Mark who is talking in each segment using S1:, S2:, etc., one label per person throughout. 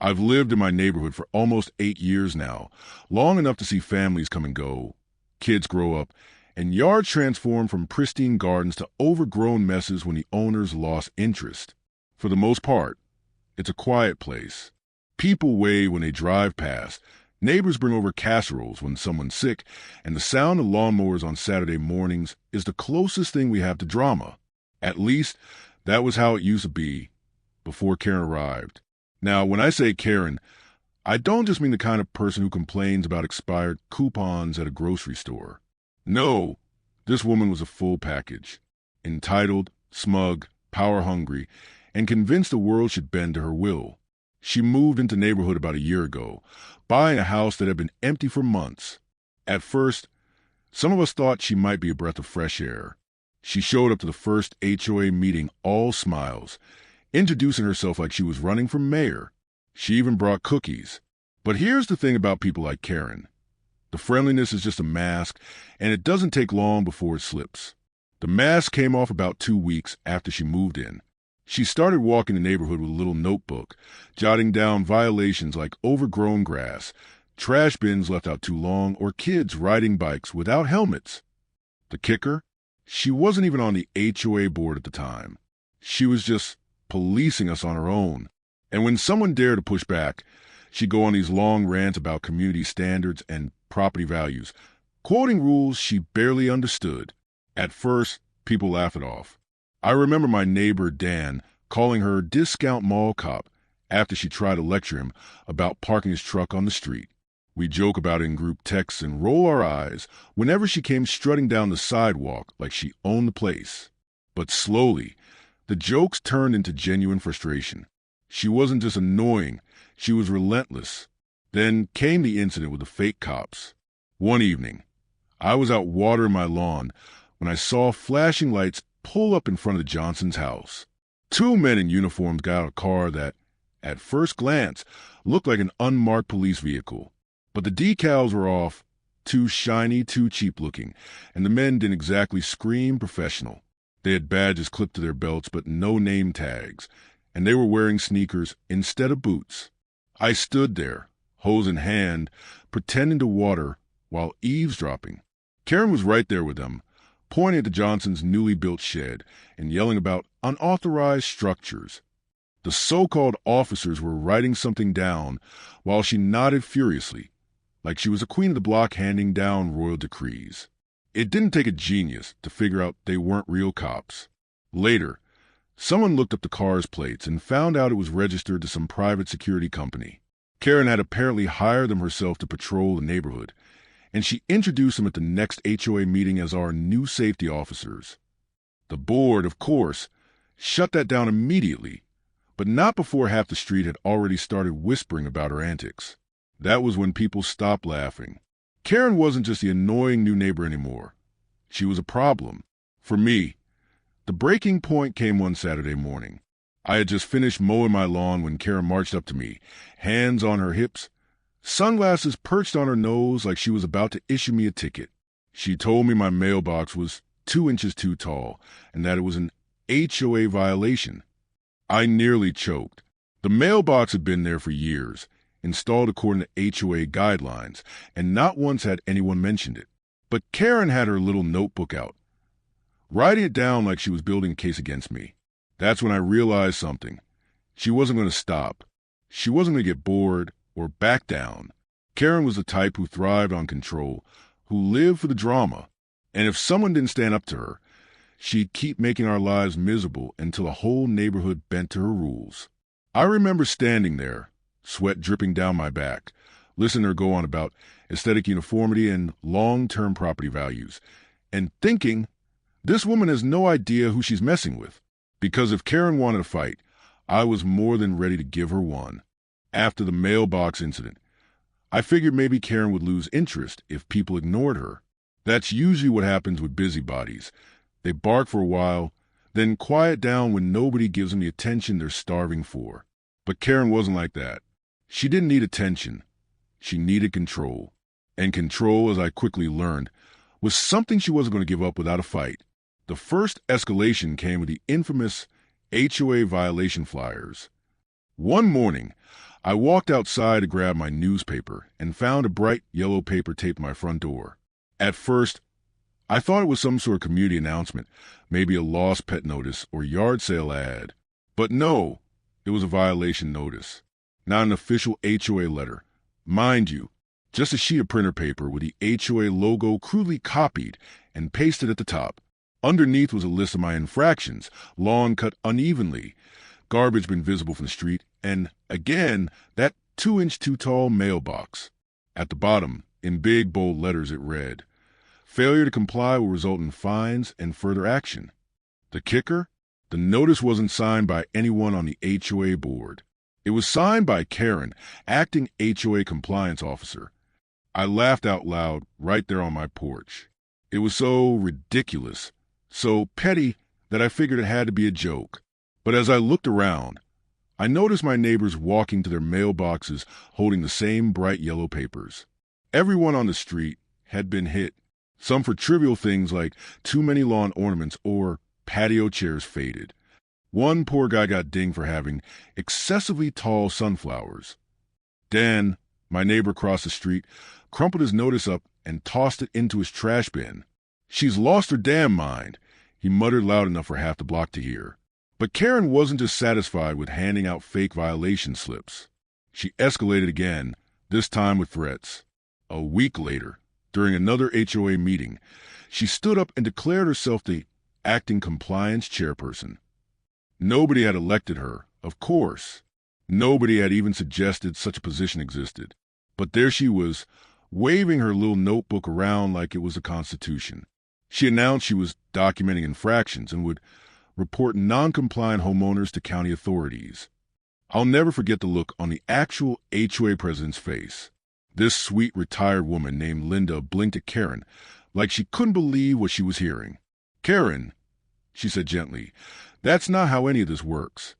S1: I've lived in my neighborhood for almost 8 years now, long enough to see families come and go, kids grow up, and yards transform from pristine gardens to overgrown messes when the owners lost interest. For the most part, it's a quiet place. People wave when they drive past, neighbors bring over casseroles when someone's sick, and the sound of lawnmowers on Saturday mornings is the closest thing we have to drama. At least, that was how it used to be before Karen arrived. Now, when I say Karen, I don't just mean the kind of person who complains about expired coupons at a grocery store. No, this woman was a full package. Entitled, smug, power-hungry, and convinced the world should bend to her will. She moved into the neighborhood about a year ago, buying a house that had been empty for months. At first, some of us thought she might be a breath of fresh air. She showed up to the first HOA meeting all smiles, introducing herself like she was running for mayor. She even brought cookies. But here's the thing about people like Karen. The friendliness is just a mask, and it doesn't take long before it slips. The mask came off about 2 weeks after she moved in. She started walking the neighborhood with a little notebook, jotting down violations like overgrown grass, trash bins left out too long, or kids riding bikes without helmets. The kicker? She wasn't even on the HOA board at the time. She was just policing us on her own. And when someone dared to push back, she'd go on these long rants about community standards and property values, quoting rules she barely understood. At first, people laughed it off. I remember my neighbor Dan calling her discount mall cop after she tried to lecture him about parking his truck on the street. We joke about it in group texts and roll our eyes whenever she came strutting down the sidewalk like she owned the place. But slowly, the jokes turned into genuine frustration. She wasn't just annoying, she was relentless. Then came the incident with the fake cops. One evening, I was out watering my lawn when I saw flashing lights pull up in front of the Johnson's house. 2 men in uniforms got out of a car that, at first glance, looked like an unmarked police vehicle. But the decals were off, too shiny, too cheap looking, and the men didn't exactly scream professional. They had badges clipped to their belts but no name tags, and they were wearing sneakers instead of boots. I stood there, hose in hand, pretending to water while eavesdropping. Karen was right there with them, pointing at the Johnsons' newly built shed and yelling about unauthorized structures. The so-called officers were writing something down while she nodded furiously, like she was a queen of the block handing down royal decrees. It didn't take a genius to figure out they weren't real cops. Later, someone looked up the car's plates and found out it was registered to some private security company. Karen had apparently hired them herself to patrol the neighborhood, and she introduced them at the next HOA meeting as our new safety officers. The board, of course, shut that down immediately, but not before half the street had already started whispering about her antics. That was when people stopped laughing. Karen wasn't just the annoying new neighbor anymore. She was a problem. For me, the breaking point came one Saturday morning. I had just finished mowing my lawn when Karen marched up to me, hands on her hips, sunglasses perched on her nose like she was about to issue me a ticket. She told me my mailbox was 2 inches too tall and that it was an HOA violation. I nearly choked. The mailbox had been there for years, installed according to HOA guidelines, and not once had anyone mentioned it. But Karen had her little notebook out, writing it down like she was building a case against me. That's when I realized something. She wasn't going to stop. She wasn't going to get bored or back down. Karen was the type who thrived on control, who lived for the drama. And if someone didn't stand up to her, she'd keep making our lives miserable until the whole neighborhood bent to her rules. I remember standing there, sweat dripping down my back, listening to her go on about aesthetic uniformity and long-term property values, and thinking, this woman has no idea who she's messing with. Because if Karen wanted a fight, I was more than ready to give her one. After the mailbox incident, I figured maybe Karen would lose interest if people ignored her. That's usually what happens with busybodies. They bark for a while, then quiet down when nobody gives them the attention they're starving for. But Karen wasn't like that. She didn't need attention. She needed control. And control, as I quickly learned, was something she wasn't going to give up without a fight. The first escalation came with the infamous HOA violation flyers. One morning, I walked outside to grab my newspaper and found a bright yellow paper taped to my front door. At first, I thought it was some sort of community announcement, maybe a lost pet notice or yard sale ad. But no, it was a violation notice. Not an official HOA letter. Mind you, just a sheet of printer paper with the HOA logo crudely copied and pasted at the top. Underneath was a list of my infractions, lawn cut unevenly, garbage bin visible from the street, and, again, that 2-inch too tall mailbox. At the bottom, in big bold letters, it read, "Failure to comply will result in fines and further action." The kicker? The notice wasn't signed by anyone on the HOA board. It was signed by Karen, acting HOA compliance officer. I laughed out loud right there on my porch. It was so ridiculous, so petty, that I figured it had to be a joke. But as I looked around, I noticed my neighbors walking to their mailboxes holding the same bright yellow papers. Everyone on the street had been hit, some for trivial things like too many lawn ornaments or patio chairs faded. One poor guy got dinged for having excessively tall sunflowers. Dan, my neighbor across the street, crumpled his notice up and tossed it into his trash bin. "She's lost her damn mind," he muttered loud enough for half the block to hear. But Karen wasn't just satisfied with handing out fake violation slips. She escalated again, this time with threats. A week later, during another HOA meeting, she stood up and declared herself the acting compliance chairperson. Nobody had elected her, of course. Nobody had even suggested such a position existed. But there she was, waving her little notebook around like it was the Constitution. She announced she was documenting infractions and would report non-compliant homeowners to county authorities. I'll never forget the look on the actual HOA president's face. This sweet retired woman named Linda blinked at Karen like she couldn't believe what she was hearing. "Karen," she said gently, "that's not how any of this works."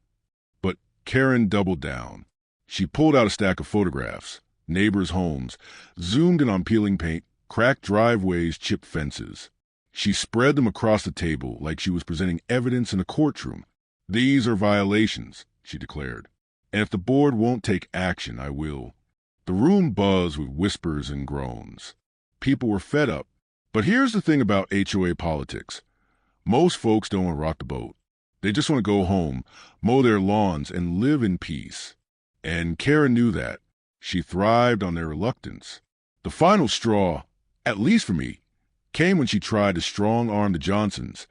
S1: But Karen doubled down. She pulled out a stack of photographs, neighbors' homes, zoomed in on peeling paint, cracked driveways, chipped fences. She spread them across the table like she was presenting evidence in a courtroom. "These are violations," she declared. "And if the board won't take action, I will." The room buzzed with whispers and groans. People were fed up. But here's the thing about HOA politics. Most folks don't want to rock the boat. They just want to go home, mow their lawns, and live in peace. And Karen knew that. She thrived on their reluctance. The final straw, at least for me, came when she tried to strong-arm the Johnsons,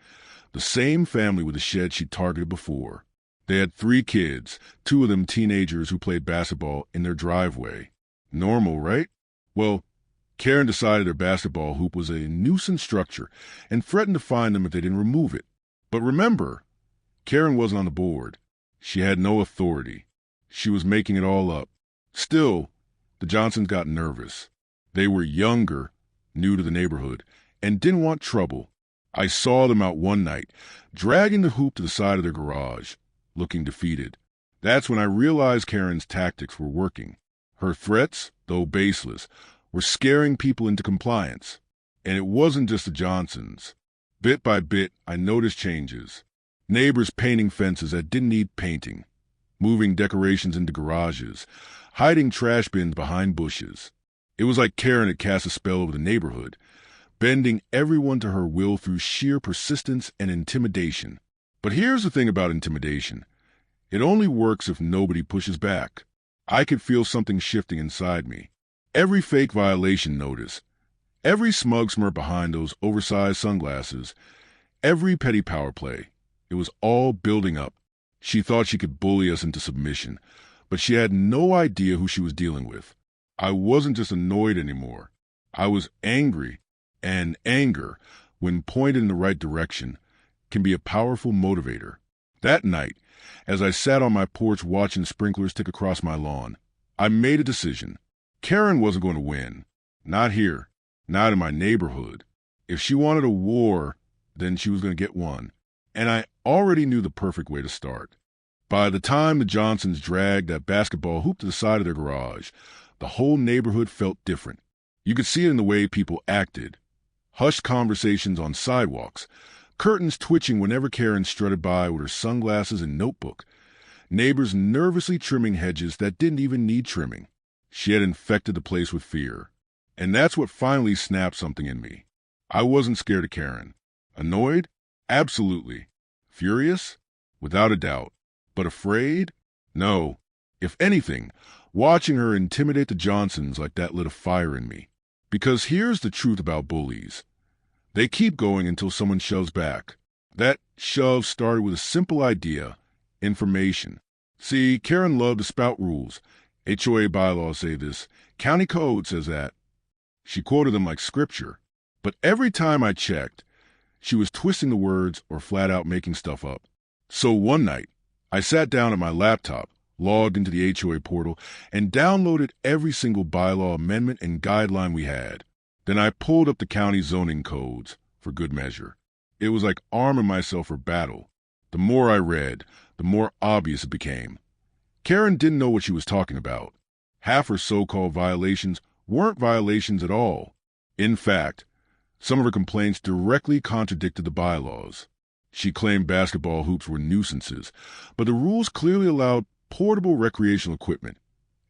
S1: the same family with the shed she'd targeted before. They had 3 kids, 2 of them teenagers who played basketball in their driveway. Normal, right? Well, Karen decided their basketball hoop was a nuisance structure and threatened to fine them if they didn't remove it. But remember, Karen wasn't on the board. She had no authority. She was making it all up. Still, the Johnsons got nervous. They were younger, new to the neighborhood, and didn't want trouble. I saw them out one night, dragging the hoop to the side of their garage, looking defeated. That's when I realized Karen's tactics were working. Her threats, though baseless, were scaring people into compliance. And it wasn't just the Johnsons. Bit by bit, I noticed changes. Neighbors painting fences that didn't need painting, moving decorations into garages, hiding trash bins behind bushes. It was like Karen had cast a spell over the neighborhood, bending everyone to her will through sheer persistence and intimidation. But here's the thing about intimidation. It only works if nobody pushes back. I could feel something shifting inside me. Every fake violation notice, every smug smirk behind those oversized sunglasses, every petty power play, it was all building up. She thought she could bully us into submission, but she had no idea who she was dealing with. I wasn't just annoyed anymore. I was angry. And anger, when pointed in the right direction, can be a powerful motivator. That night, as I sat on my porch watching sprinklers tick across my lawn, I made a decision. Karen wasn't going to win. Not here. Not in my neighborhood. If she wanted a war, then she was going to get one. And I already knew the perfect way to start. By the time the Johnsons dragged that basketball hoop to the side of their garage, the whole neighborhood felt different. You could see it in the way people acted. Hushed conversations on sidewalks, curtains twitching whenever Karen strutted by with her sunglasses and notebook. Neighbors nervously trimming hedges that didn't even need trimming. She had infected the place with fear. And that's what finally snapped something in me. I wasn't scared of Karen. Annoyed? Absolutely. Furious? Without a doubt. But afraid? No. If anything, watching her intimidate the Johnsons like that lit a fire in me. Because here's the truth about bullies. They keep going until someone shoves back. That shove started with a simple idea: information. See, Karen loved to spout rules. HOA bylaws say this. County code says that. She quoted them like scripture. But every time I checked, she was twisting the words or flat out making stuff up. So one night, I sat down at my laptop, logged into the HOA portal, and downloaded every single bylaw amendment and guideline we had. Then I pulled up the county zoning codes for good measure. It was like arming myself for battle. The more I read, the more obvious it became. Karen didn't know what she was talking about. Half her so-called violations weren't violations at all. In fact, some of her complaints directly contradicted the bylaws. She claimed basketball hoops were nuisances, but the rules clearly allowed portable recreational equipment,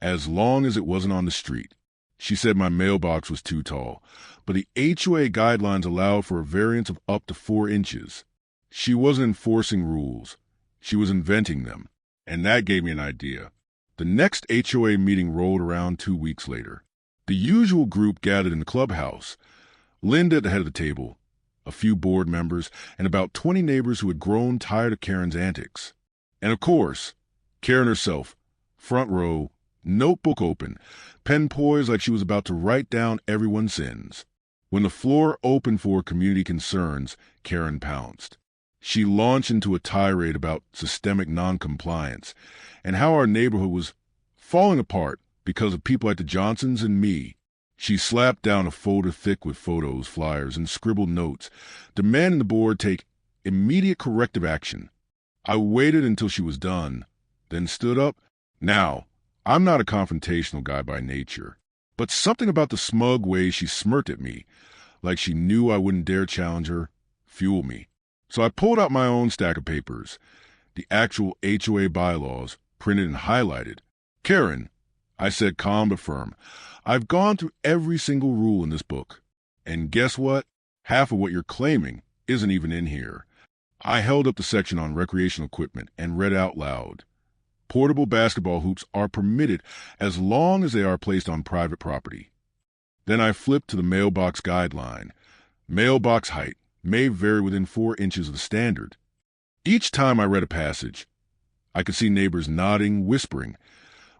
S1: as long as it wasn't on the street. She said my mailbox was too tall, but the HOA guidelines allowed for a variance of up to 4 inches. She wasn't enforcing rules. She was inventing them, and that gave me an idea. The next HOA meeting rolled around 2 weeks later. The usual group gathered in the clubhouse. Linda at the head of the table, a few board members, and about 20 neighbors who had grown tired of Karen's antics. And of course, Karen herself, front row, notebook open, pen poised like she was about to write down everyone's sins. When the floor opened for community concerns, Karen pounced. She launched into a tirade about systemic noncompliance and how our neighborhood was falling apart because of people like the Johnsons and me. She slapped down a folder thick with photos, flyers, and scribbled notes, demanding the board take immediate corrective action. I waited until she was done, then stood up. Now, I'm not a confrontational guy by nature, but something about the smug way she smirked at me, like she knew I wouldn't dare challenge her, fueled me. So I pulled out my own stack of papers, the actual HOA bylaws, printed and highlighted. Karen, I said calm but firm, I've gone through every single rule in this book. And guess what? Half of what you're claiming isn't even in here. I held up the section on recreational equipment and read out loud. Portable basketball hoops are permitted as long as they are placed on private property. Then I flipped to the mailbox guideline. Mailbox height may vary within 4 inches of the standard. Each time I read a passage, I could see neighbors nodding, whispering,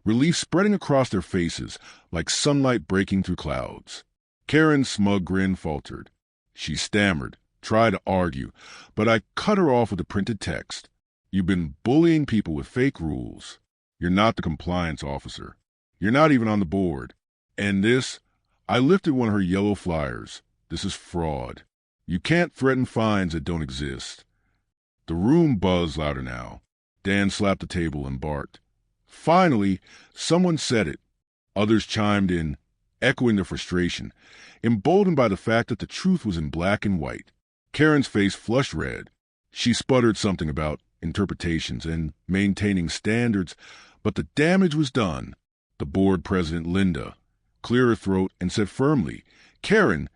S1: relief spreading across their faces like sunlight breaking through clouds. Karen's smug grin faltered. She stammered, tried to argue, but I cut her off with the printed text. You've been bullying people with fake rules. You're not the compliance officer. You're not even on the board. And this, I lifted one of her yellow flyers. This is fraud. You can't threaten fines that don't exist. The room buzzed louder now. Dan slapped the table and barked. Finally, someone said it. Others chimed in, echoing their frustration, emboldened by the fact that the truth was in black and white. Karen's face flushed red. She sputtered something about interpretations and maintaining standards, but the damage was done. The board president, Linda, cleared her throat and said firmly, Karen,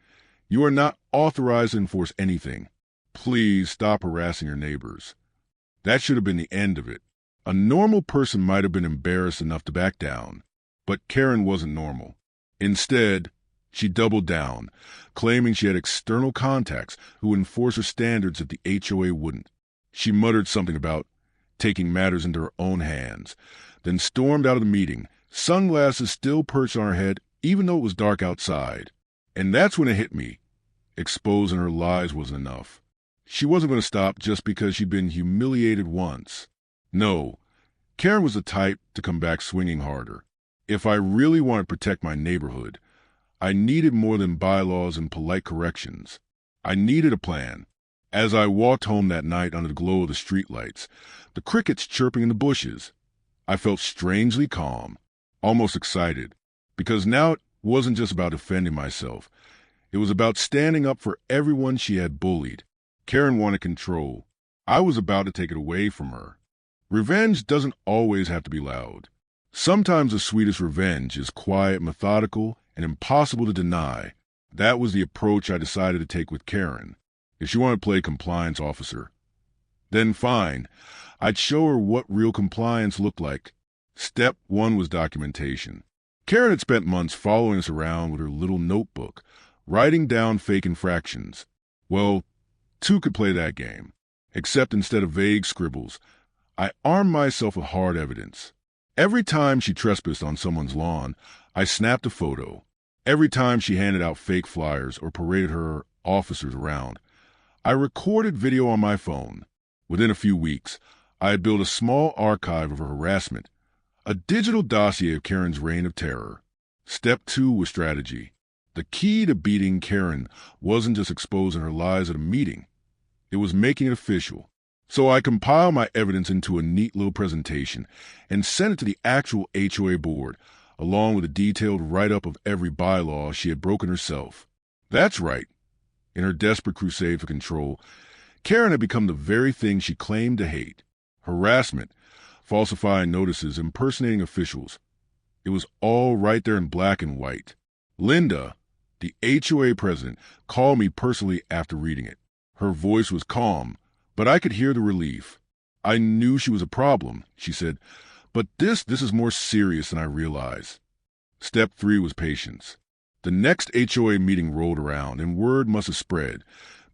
S1: you are not authorized to enforce anything. Please stop harassing your neighbors. That should have been the end of it. A normal person might have been embarrassed enough to back down, but Karen wasn't normal. Instead, she doubled down, claiming she had external contacts who would enforce her standards if the HOA wouldn't. She muttered something about taking matters into her own hands, then stormed out of the meeting, sunglasses still perched on her head even though it was dark outside. And that's when it hit me. Exposing her lies wasn't enough. She wasn't going to stop just because she'd been humiliated once. No, Karen was the type to come back swinging harder. If I really wanted to protect my neighborhood, I needed more than bylaws and polite corrections. I needed a plan. As I walked home that night under the glow of the streetlights, the crickets chirping in the bushes, I felt strangely calm, almost excited, because now it wasn't just about defending myself. It was about standing up for everyone she had bullied. Karen wanted control. I was about to take it away from her. Revenge doesn't always have to be loud. Sometimes the sweetest revenge is quiet, methodical, and impossible to deny. That was the approach I decided to take with Karen. If she wanted to play compliance officer, then fine. I'd show her what real compliance looked like. Step 1 was documentation. Karen had spent months following us around with her little notebook, writing down fake infractions. Well, 2 could play that game. Except instead of vague scribbles, I armed myself with hard evidence. Every time she trespassed on someone's lawn, I snapped a photo. Every time she handed out fake flyers or paraded her officers around, I recorded video on my phone. Within a few weeks, I had built a small archive of her harassment, a digital dossier of Karen's reign of terror. Step 2 was strategy. The key to beating Karen wasn't just exposing her lies at a meeting. It was making it official. So I compiled my evidence into a neat little presentation and sent it to the actual HOA board, along with a detailed write-up of every bylaw she had broken herself. That's right. In her desperate crusade for control, Karen had become the very thing she claimed to hate: harassment, falsifying notices, impersonating officials. It was all right there in black and white. Linda, the HOA president, called me personally after reading it. Her voice was calm, but I could hear the relief. I knew she was a problem, she said, but this is more serious than I realized. Step 3 was patience. The next HOA meeting rolled around, and word must have spread,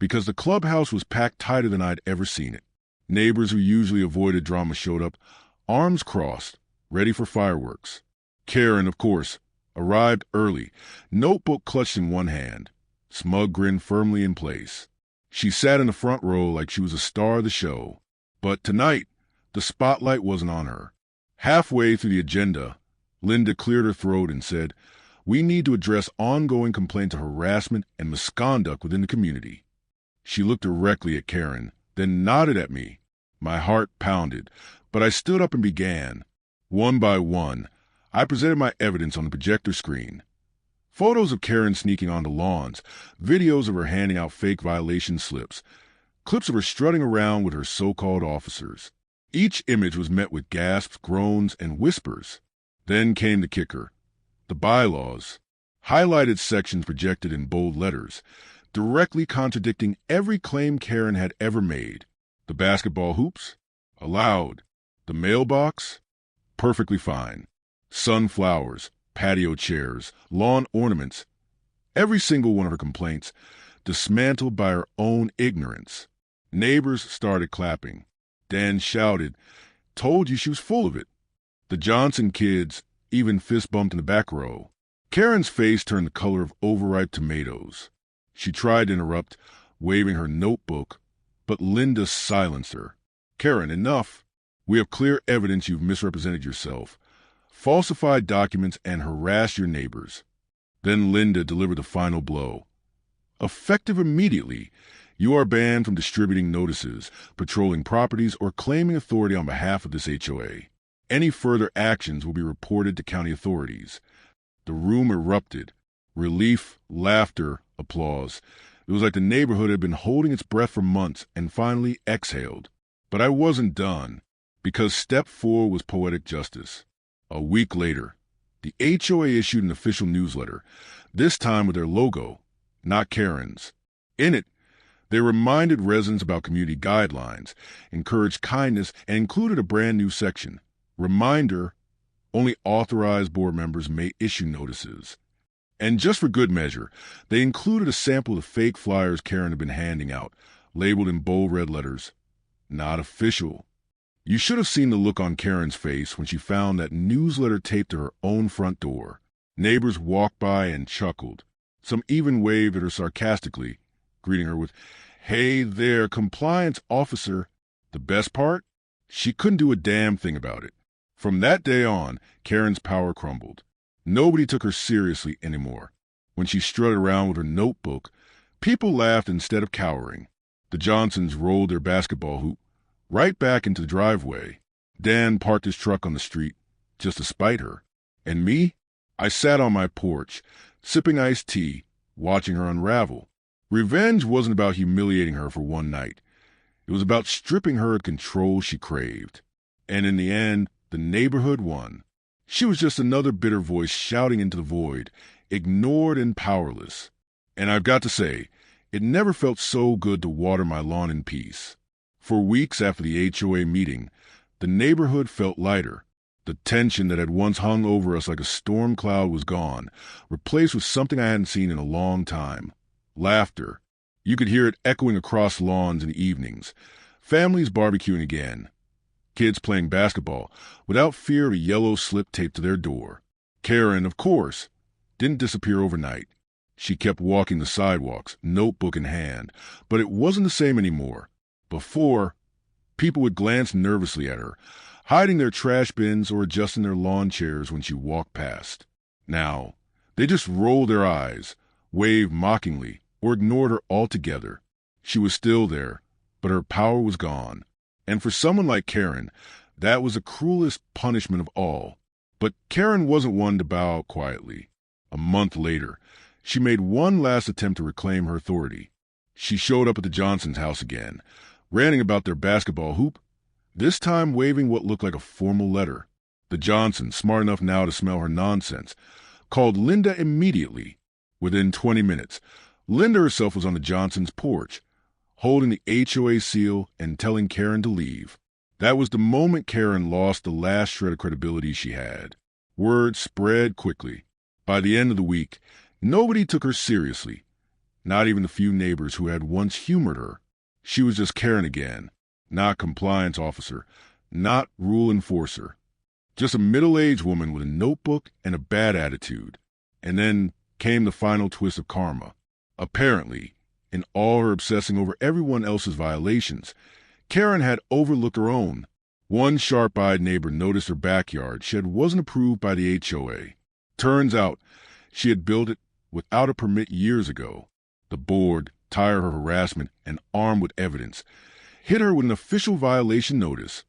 S1: because the clubhouse was packed tighter than I'd ever seen it. Neighbors who usually avoided drama showed up, arms crossed, ready for fireworks. Karen, of course, arrived early, notebook clutched in one hand, smug grin firmly in place. She sat in the front row like she was a star of the show. But tonight, the spotlight wasn't on her. Halfway through the agenda, Linda cleared her throat and said, "We need to address ongoing complaints of harassment and misconduct within the community." She looked directly at Karen, then nodded at me. My heart pounded, but I stood up and began. One by one, I presented my evidence on the projector screen. Photos of Karen sneaking onto lawns, videos of her handing out fake violation slips, clips of her strutting around with her so-called officers. Each image was met with gasps, groans, and whispers. Then came the kicker: the bylaws. Highlighted sections projected in bold letters, directly contradicting every claim Karen had ever made. The basketball hoops? Allowed. The mailbox? Perfectly fine. Sunflowers, patio chairs, lawn ornaments. Every single one of her complaints dismantled by her own ignorance. Neighbors started clapping. Dan shouted, "Told you she was full of it." The Johnson kids even fist-bumped in the back row. Karen's face turned the color of overripe tomatoes. She tried to interrupt, waving her notebook, but Linda silenced her. "Karen, enough. We have clear evidence you've misrepresented yourself, falsified documents, and harassed your neighbors." Then Linda delivered the final blow. "Effective immediately, you are banned from distributing notices, patrolling properties, or claiming authority on behalf of this HOA. Any further actions will be reported to county authorities." The room erupted. Relief, laughter, applause. It was like the neighborhood had been holding its breath for months and finally exhaled. But I wasn't done, because step 4 was poetic justice. A week later, the HOA issued an official newsletter, this time with their logo, not Karen's. In it, they reminded residents about community guidelines, encouraged kindness, and included a brand new section. Reminder: only authorized board members may issue notices. And just for good measure, they included a sample of fake flyers Karen had been handing out, labeled in bold red letters, "Not official." You should have seen the look on Karen's face when she found that newsletter taped to her own front door. Neighbors walked by and chuckled. Some even waved at her sarcastically, greeting her with, "Hey there, compliance officer." The best part? She couldn't do a damn thing about it. From that day on, Karen's power crumbled. Nobody took her seriously anymore. When she strutted around with her notebook, people laughed instead of cowering. The Johnsons rolled their basketball hoop right back into the driveway. Dan parked his truck on the street just to spite her. And me? I sat on my porch, sipping iced tea, watching her unravel. Revenge wasn't about humiliating her for one night. It was about stripping her of control she craved. And in the end, the neighborhood won. She was just another bitter voice shouting into the void, ignored and powerless. And I've got to say, it never felt so good to water my lawn in peace. For weeks after the HOA meeting, the neighborhood felt lighter. The tension that had once hung over us like a storm cloud was gone, replaced with something I hadn't seen in a long time. Laughter. You could hear it echoing across lawns and evenings. Families barbecuing again. Kids playing basketball without fear of a yellow slip taped to their door. Karen, of course, didn't disappear overnight. She kept walking the sidewalks, notebook in hand, but it wasn't the same anymore. Before, people would glance nervously at her, hiding their trash bins or adjusting their lawn chairs when she walked past. Now, they just rolled their eyes, waved mockingly, or ignored her altogether. She was still there, but her power was gone. And for someone like Karen, that was the cruelest punishment of all. But Karen wasn't one to bow out quietly. A month later, she made one last attempt to reclaim her authority. She showed up at the Johnsons' house again, ranting about their basketball hoop, this time waving what looked like a formal letter. The Johnsons, smart enough now to smell her nonsense, called Linda immediately. Within 20 minutes, Linda herself was on the Johnsons' porch, holding the HOA seal and telling Karen to leave. That was the moment Karen lost the last shred of credibility she had. Word spread quickly. By the end of the week, nobody took her seriously, not even the few neighbors who had once humored her. She was just Karen again, not compliance officer, not rule enforcer. Just a middle-aged woman with a notebook and a bad attitude. And then came the final twist of karma. Apparently, in all her obsessing over everyone else's violations, Karen had overlooked her own. One sharp-eyed neighbor noticed her backyard shed wasn't approved by the HOA. Turns out, she had built it without a permit years ago. The board, tired of her harassment and armed with evidence, hit her with an official violation notice,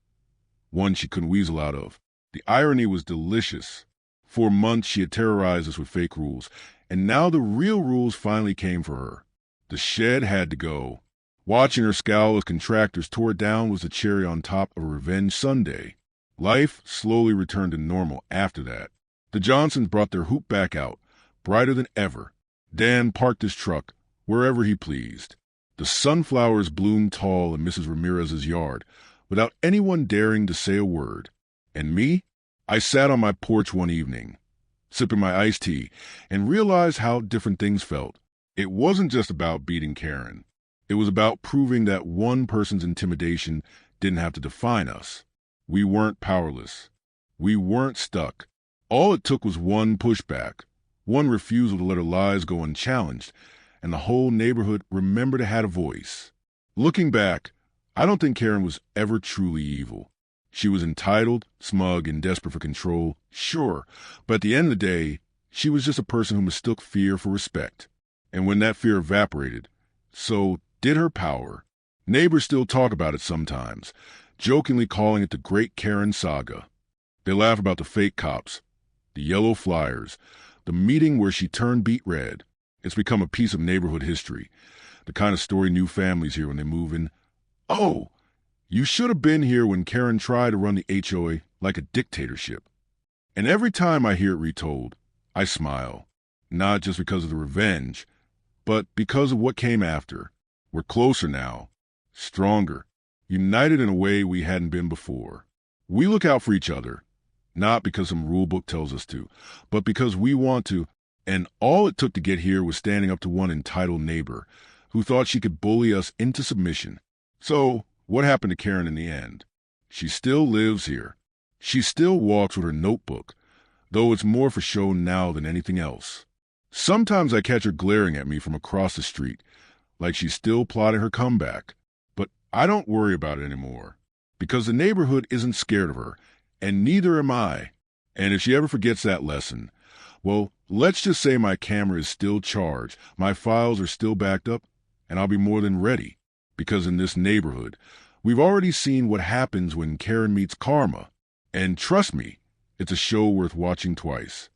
S1: one she couldn't weasel out of. The irony was delicious. For months she had terrorized us with fake rules, and now the real rules finally came for her. The shed had to go. Watching her scowl as contractors tore it down was the cherry on top of a revenge sundae. Life slowly returned to normal after that. The Johnsons brought their hoop back out, brighter than ever. Dan parked his truck wherever he pleased. The sunflowers bloomed tall in Mrs. Ramirez's yard, without anyone daring to say a word. And me? I sat on my porch one evening, sipping my iced tea, and realized how different things felt. It wasn't just about beating Karen. It was about proving that one person's intimidation didn't have to define us. We weren't powerless. We weren't stuck. All it took was one pushback, one refusal to let her lies go unchallenged, and the whole neighborhood remembered it had a voice. Looking back, I don't think Karen was ever truly evil. She was entitled, smug, and desperate for control, sure, but at the end of the day, she was just a person who mistook fear for respect. And when that fear evaporated, so did her power. Neighbors still talk about it sometimes, jokingly calling it the Great Karen Saga. They laugh about the fake cops, the yellow flyers, the meeting where she turned beet red. It's become a piece of neighborhood history, the kind of story new families hear when they move in. Oh, you should have been here when Karen tried to run the HOA like a dictatorship. And every time I hear it retold, I smile, not just because of the revenge, but because of what came after. We're closer now, stronger, united in a way we hadn't been before. We look out for each other, not because some rule book tells us to, but because we want to, and all it took to get here was standing up to one entitled neighbor who thought she could bully us into submission. So, what happened to Karen in the end? She still lives here. She still walks with her notebook, though it's more for show now than anything else. Sometimes I catch her glaring at me from across the street, like she's still plotting her comeback. But I don't worry about it anymore, because the neighborhood isn't scared of her, and neither am I. And if she ever forgets that lesson, well, let's just say my camera is still charged, my files are still backed up, and I'll be more than ready. Because in this neighborhood, we've already seen what happens when Karen meets karma. And trust me, it's a show worth watching twice.